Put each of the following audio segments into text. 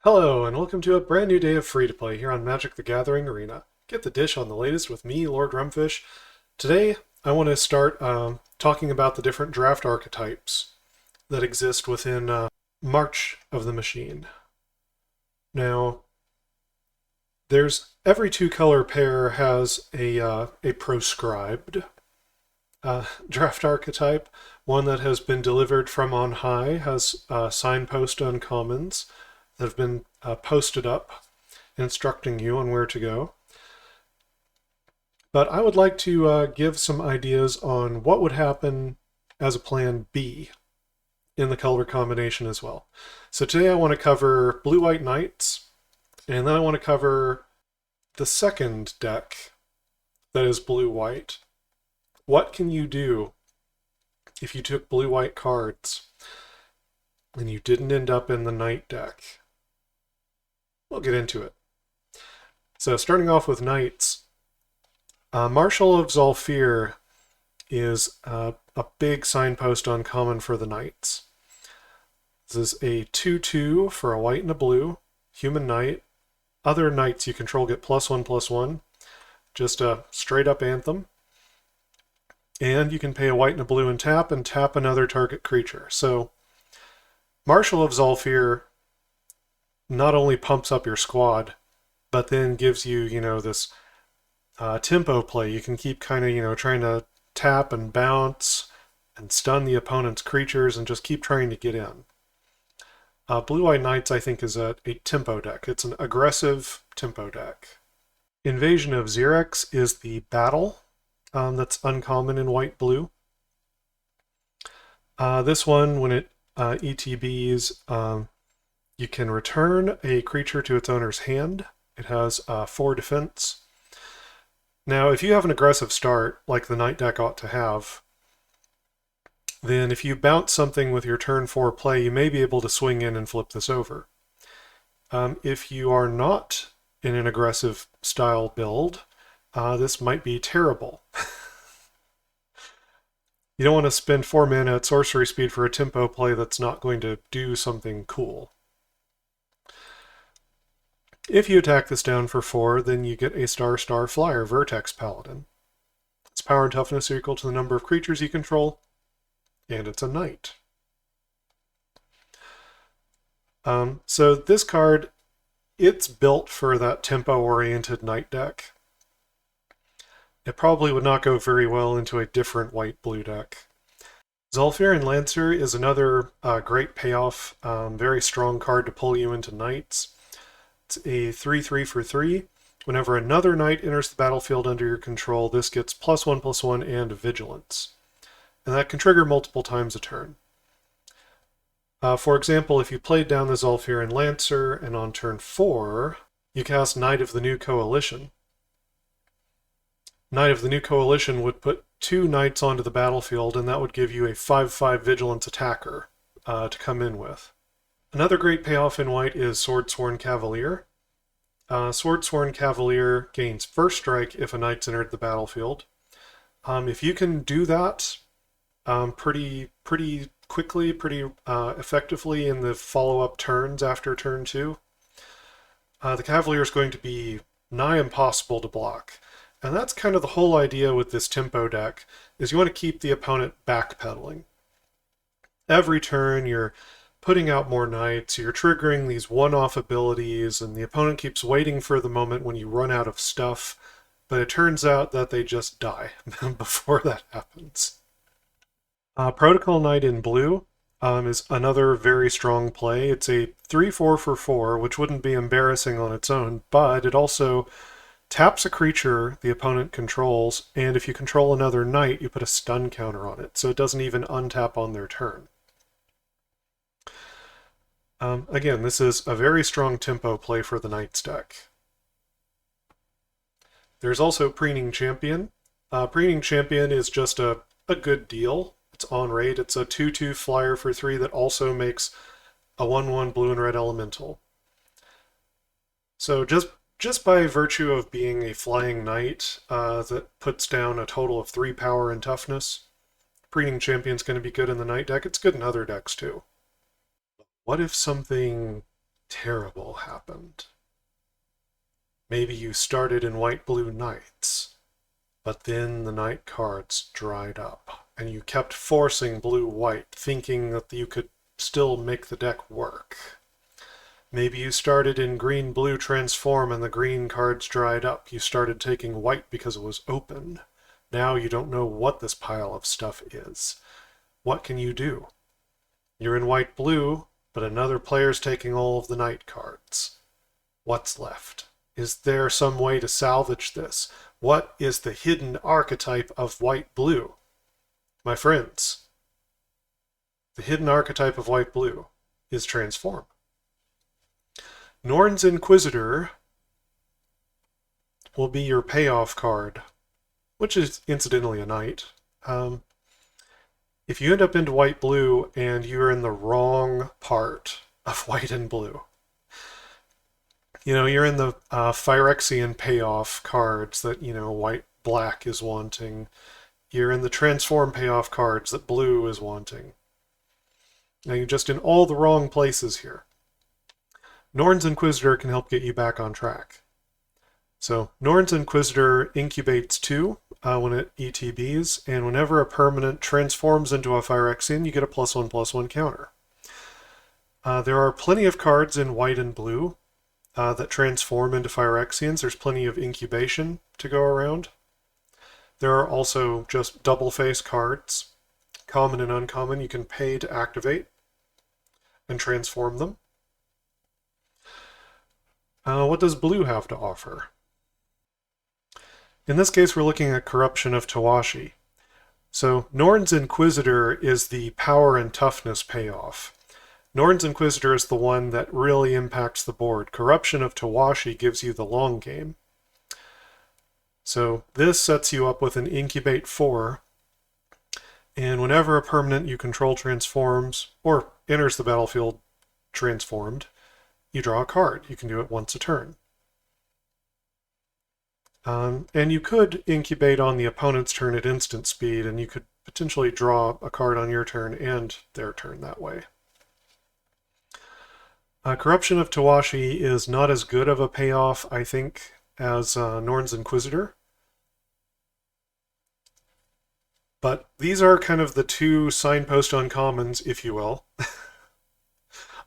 Hello, and welcome to a brand new day of free-to-play here on Magic the Gathering Arena. Get the dish on the latest with me, Lord Rumfish. Today, I want to start talking about the different draft archetypes that exist within March of the Machine. Now, there's every two-color pair has a proscribed draft archetype. One that has been delivered from on high has signpost uncommons that have been posted up instructing you on where to go. But I would like to give some ideas on what would happen as a plan B in the color combination as well. So today I want to cover blue-white knights, and then I want to cover the second deck that is blue-white. What can you do if you took blue-white cards and you didn't end up in the knight deck? We'll get into it. So starting off with knights, Marshal of Zolfir is a big signpost uncommon for the knights. This is a 2/2 for a white and a blue, human knight. Other knights you control get +1/+1, just a straight up anthem. And you can pay a white and a blue and tap another target creature. So Marshal of Zolfir not only pumps up your squad, but then gives you, this tempo play. You can keep kind of, trying to tap and bounce and stun the opponent's creatures and just keep trying to get in. Blue-White Knights, I think, is a tempo deck. It's an aggressive tempo deck. Invasion of Xerex is the battle that's uncommon in white-blue. This one, when it ETBs, you can return a creature to its owner's hand. It has 4 defense. Now, if you have an aggressive start, like the Knight deck ought to have, then if you bounce something with your turn 4 play, you may be able to swing in and flip this over. If you are not in an aggressive style build, this might be terrible. You don't want to spend 4 mana at sorcery speed for a tempo play that's not going to do something cool. If you attack this down for 4, then you get a star flyer, Vertex Paladin. Its power and toughness are equal to the number of creatures you control, and it's a knight. So this card, it's built for that tempo-oriented knight deck. It probably would not go very well into a different white-blue deck. Zolfir and Lancer is another great payoff, very strong card to pull you into knights. It's a 3/3 for 3. Whenever another knight enters the battlefield under your control, this gets +1/+1 and vigilance. And that can trigger multiple times a turn. For example, if you played down the Zolfir and Lancer, and on turn 4, you cast Knight of the New Coalition. Knight of the New Coalition would put 2 knights onto the battlefield, and that would give you a 5/5 vigilance attacker to come in with. Another great payoff in white is Swordsworn Cavalier. Swordsworn Cavalier gains first strike if a knight's entered the battlefield. If you can do that pretty quickly, pretty effectively in the follow-up turns after turn 2, the Cavalier is going to be nigh impossible to block. And that's kind of the whole idea with this tempo deck, is you want to keep the opponent backpedaling. Every turn you're putting out more knights, you're triggering these one-off abilities, and the opponent keeps waiting for the moment when you run out of stuff, but it turns out that they just die before that happens. Protocol Knight in blue is another very strong play. It's a 3/4 for 4, which wouldn't be embarrassing on its own, but it also taps a creature the opponent controls, and if you control another knight, you put a stun counter on it, so it doesn't even untap on their turn. Again, this is a very strong tempo play for the Knights deck. There's also Preening Champion. Preening Champion is just a good deal. It's on rate. It's a 2/2 flyer for 3 that also makes a 1/1 blue and red elemental. So just by virtue of being a flying knight that puts down a total of 3 power and toughness, Preening Champion's going to be good in the Knight deck. It's good in other decks too. What if something terrible happened. Maybe you started in white-blue knights, but then the knight cards dried up, and you kept forcing blue-white, thinking that you could still make the deck work. Maybe you started in green-blue transform and the green cards dried up. You started taking white because it was open. Now you don't know what this pile of stuff is. What can you do? You're in white-blue, but another player's taking all of the knight cards. What's left? Is there some way to salvage this? What is the hidden archetype of white-blue? My friends, the hidden archetype of white-blue is transform. Norn's Inquisitor will be your payoff card, which is incidentally a knight. If you end up into white-blue and you're in the wrong part of white and blue, you're in the Phyrexian payoff cards that, white-black is wanting. You're in the transform payoff cards that blue is wanting. Now you're just in all the wrong places here. Norn's Inquisitor can help get you back on track. So Norn's Inquisitor incubates 2 when it ETBs, and whenever a permanent transforms into a Phyrexian, you get a +1/+1 counter. There are plenty of cards in white and blue that transform into Phyrexians. There's plenty of incubation to go around. There are also just double-face cards, common and uncommon. You can pay to activate and transform them. What does blue have to offer? In this case, we're looking at Corruption of Tawashi. So Norn's Inquisitor is the power and toughness payoff. Norn's Inquisitor is the one that really impacts the board. Corruption of Tawashi gives you the long game. So this sets you up with an incubate 4, and whenever a permanent you control transforms, or enters the battlefield transformed, you draw a card. You can do it once a turn. And you could incubate on the opponent's turn at instant speed, and you could potentially draw a card on your turn and their turn that way. Corruption of Tawashi is not as good of a payoff, I think, as Norn's Inquisitor. But these are kind of the two signpost uncommons, if you will,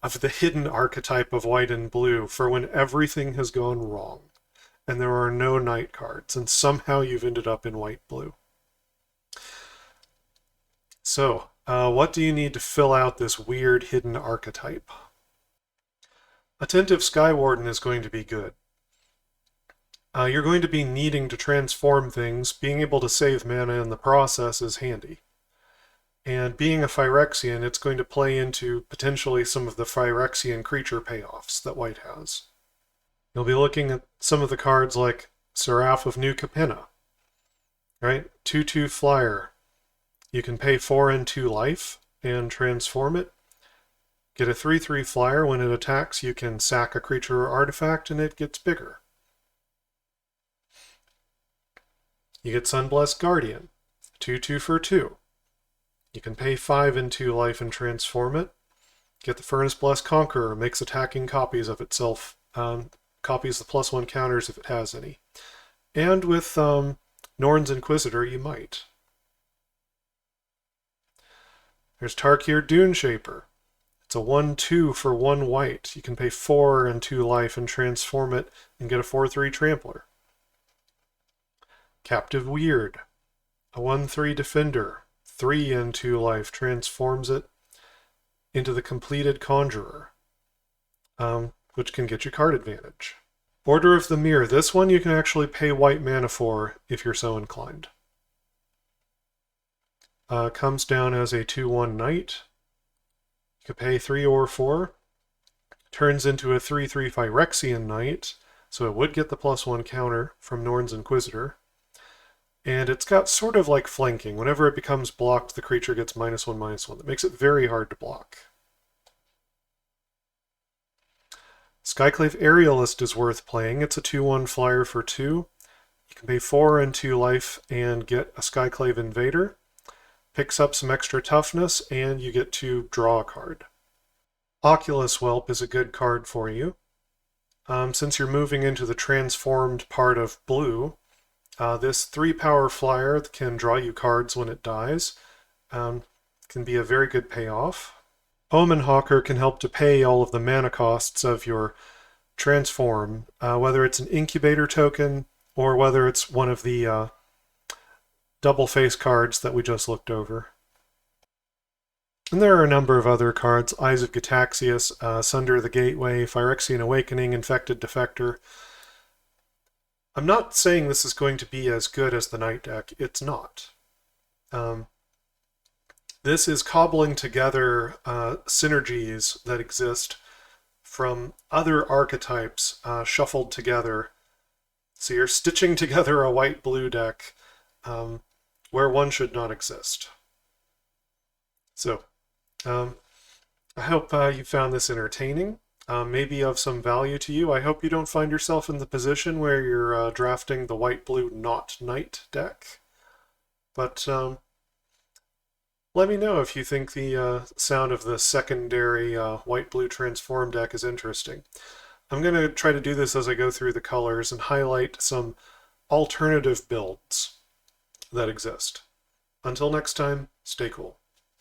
of the hidden archetype of white and blue for when everything has gone wrong and there are no knight cards, and somehow you've ended up in white-blue. So, what do you need to fill out this weird hidden archetype? Attentive Skywarden is going to be good. You're going to be needing to transform things. Being able to save mana in the process is handy. And being a Phyrexian, it's going to play into potentially some of the Phyrexian creature payoffs that white has. You'll be looking at some of the cards like Seraph of New Capenna, right? 2/2 flyer. You can pay 4 and 2 life and transform it. Get a 3/3 flyer. When it attacks, you can sack a creature or artifact and it gets bigger. You get Sunblessed Guardian, 2/2 for 2. You can pay 5 and 2 life and transform it. Get the Furnace Blessed Conqueror, makes attacking copies of itself, copies the +1 counters if it has any. And with Norn's Inquisitor, you might. There's Tarkir Duneshaper. It's a 1/2 for 1 white. You can pay 4 and 2 life and transform it and get a 4/3 Trampler. Captive Weird, a 1/3 Defender, 3 and 2 life, transforms it into the completed Conjurer, which can get you card advantage. Order of the Mirror, this one you can actually pay white mana for if you're so inclined. Comes down as a 2/1 Knight. You can pay 3 or 4. Turns into a 3/3 Phyrexian Knight, so it would get the +1 counter from Norn's Inquisitor. And it's got sort of like flanking. Whenever it becomes blocked, the creature gets -1/-1. That makes it very hard to block. Skyclave Aerialist is worth playing. It's a 2/1 flyer for 2. You can pay 4 and 2 life and get a Skyclave Invader. Picks up some extra toughness, and you get to draw a card. Oculus Whelp is a good card for you. Since you're moving into the transformed part of blue, this 3-power flyer can draw you cards when it dies. Can be a very good payoff. Omen Hawker can help to pay all of the mana costs of your transform, whether it's an incubator token or whether it's one of the double face cards that we just looked over. And there are a number of other cards: Eyes of Gitaxias, Sunder the Gateway, Phyrexian Awakening, Infected Defector. I'm not saying this is going to be as good as the Night deck. It's not. This is cobbling together synergies that exist from other archetypes shuffled together. So you're stitching together a white-blue deck where one should not exist. So, I hope you found this entertaining, maybe of some value to you. I hope you don't find yourself in the position where you're drafting the white-blue not Knight deck. But let me know if you think the sound of the secondary white-blue transform deck is interesting. I'm going to try to do this as I go through the colors and highlight some alternative builds that exist. Until next time, stay cool.